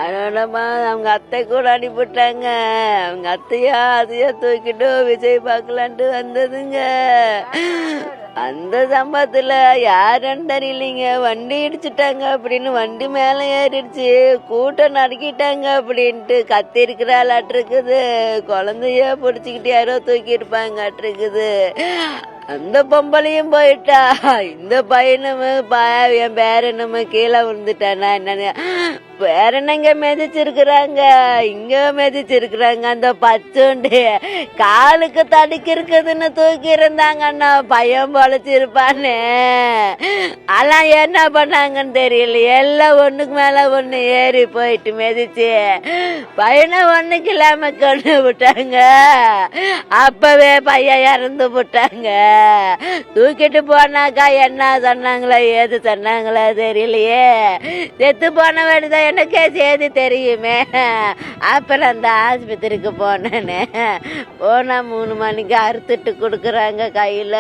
அதனாலமா அவங்க அத்தை கூட அனுப்பிவிட்டாங்க. அவங்க அத்தையா அதையா தூக்கிட்டு விஜய் பார்க்கலான்ட்டு வந்ததுங்க. அந்த சம்பவத்துல யாருன்னு தெரியலீங்க, வண்டி இடிச்சுட்டாங்க அப்படின்னு வண்டி மேல ஏறிடுச்சு, கூட்டம் நடுக்கிட்டாங்க அப்படின்ட்டு கத்தி இருக்கிறாளாட்டு இருக்குது. குழந்தைய பிடிச்சிக்கிட்டு யாரோ தூக்கி இருப்பாங்கட்டு. அந்த பொம்பளையும் போயிட்டா. இந்த பையனும் என் பேரனும் கீழே விழுந்துட்டானா என்னன்னு வேற என்னங்க மிதிச்சிருக்கிறாங்க, இங்க மிதிச்சிருக்கிறாங்க. அந்த பச்சோண்டு காலுக்கு தடுக்கி இருக்குதுன்னு தூக்கி இருந்தாங்கன்னா பையன் பொழைச்சிருப்பானே. அதெல்லாம் என்ன பண்ணாங்கன்னு தெரியல, எல்லாம் ஒண்ணுக்கு மேல ஒண்ணு ஏறி போயிட்டு மிதிச்சு பையனை ஒண்ணுக்கு இல்லாம கொண்டு விட்டாங்க. அப்பவே பையன் இறந்து விட்டாங்க. தூக்கிட்டு போனாக்கா என்ன சொன்னாங்களா ஏது சொன்னாங்களா தெரியலையே. செத்து போன வேண்டியதான் எனக்கே செய்தி தெரியுமே. அப்புறம் அந்த ஆஸ்பத்திரிக்கு போனேன்னு போனா 3 மணிக்கு அறுத்துட்டு கொடுக்குறாங்க கையில.